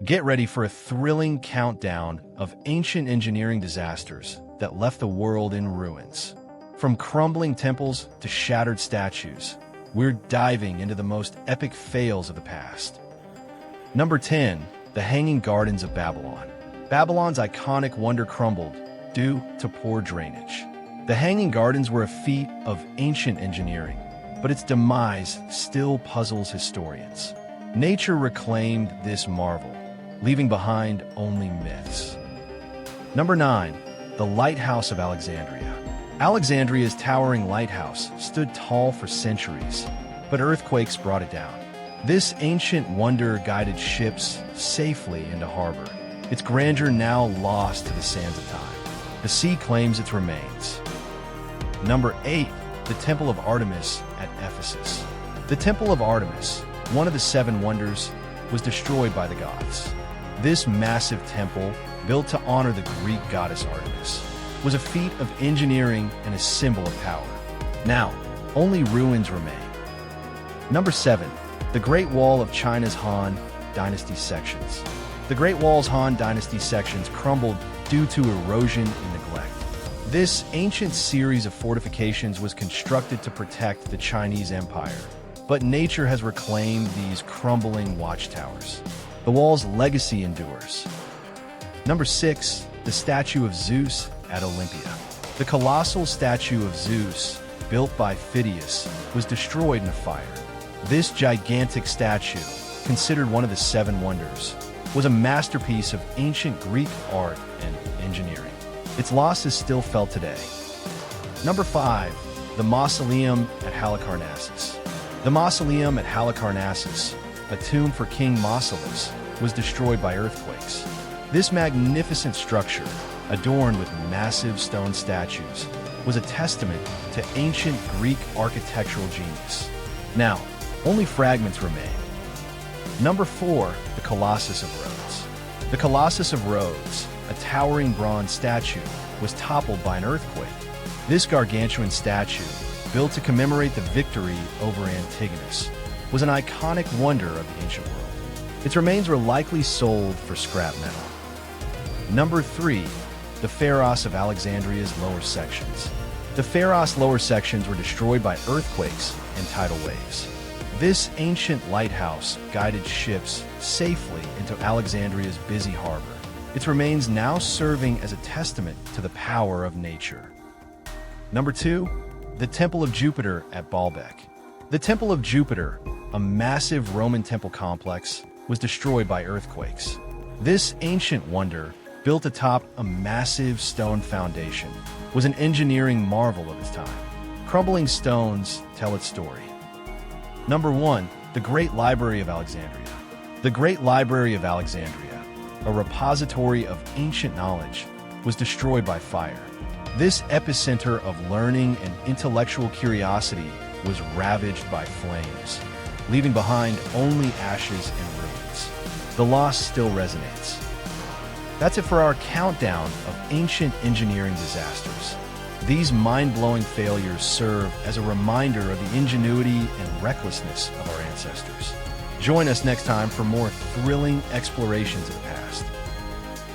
Get ready for a thrilling countdown of ancient engineering disasters that left the world in ruins. From crumbling temples to shattered statues, we're diving into the most epic fails of the past. Number 10. The Hanging Gardens of Babylon. Babylon's iconic wonder crumbled due to poor drainage. The Hanging Gardens were a feat of ancient engineering, but its demise still puzzles historians. Nature reclaimed this marvel, leaving behind only myths. Number 9. The Lighthouse of Alexandria. Alexandria's towering lighthouse stood tall for centuries, but earthquakes brought it down. This ancient wonder guided ships safely into harbor, its grandeur now lost to the sands of time. The sea claims its remains. Number 8. The Temple of Artemis at Ephesus. The Temple of Artemis, one of the seven wonders, was destroyed by the gods. This massive temple, built to honor the Greek goddess Artemis, was a feat of engineering and a symbol of power. Now, only ruins remain. Number 7. The Great Wall of China's Han Dynasty sections. The Great Wall's Han Dynasty sections crumbled due to erosion and neglect. This ancient series of fortifications was constructed to protect the Chinese Empire, but nature has reclaimed these crumbling watchtowers. The wall's legacy endures. Number 6. The Statue of Zeus at Olympia. The colossal statue of Zeus, built by Phidias, was destroyed in a fire. This gigantic statue, considered one of the seven wonders, was a masterpiece of ancient Greek art and engineering. Its loss is still felt today. Number 5. The Mausoleum at Halicarnassus. The Mausoleum at Halicarnassus, a tomb for King Mausolus, was destroyed by earthquakes. This magnificent structure, adorned with massive stone statues, was a testament to ancient Greek architectural genius. Now, only fragments remain. Number 4. The Colossus of Rhodes. The Colossus of Rhodes, a towering bronze statue, was toppled by an earthquake. This gargantuan statue, built to commemorate the victory over Antigonus, was an iconic wonder of the ancient world. Its remains were likely sold for scrap metal. Number 3. The Pharos of Alexandria's lower sections. The Pharos lower sections were destroyed by earthquakes and tidal waves. This ancient lighthouse guided ships safely into Alexandria's busy harbor, its remains now serving as a testament to the power of nature. Number 2. The Temple of Jupiter at Baalbek. The Temple of Jupiter, a massive Roman temple complex, was destroyed by earthquakes. This ancient wonder, built atop a massive stone foundation, was an engineering marvel of its time. Crumbling stones tell its story. Number 1. The Great Library of Alexandria. The Great Library of Alexandria, a repository of ancient knowledge, was destroyed by fire. This epicenter of learning and intellectual curiosity was ravaged by flames, leaving behind only ashes and ruins. The loss still resonates. That's it for our countdown of ancient engineering disasters. These mind-blowing failures serve as a reminder of the ingenuity and recklessness of our ancestors. Join us next time for more thrilling explorations of the past.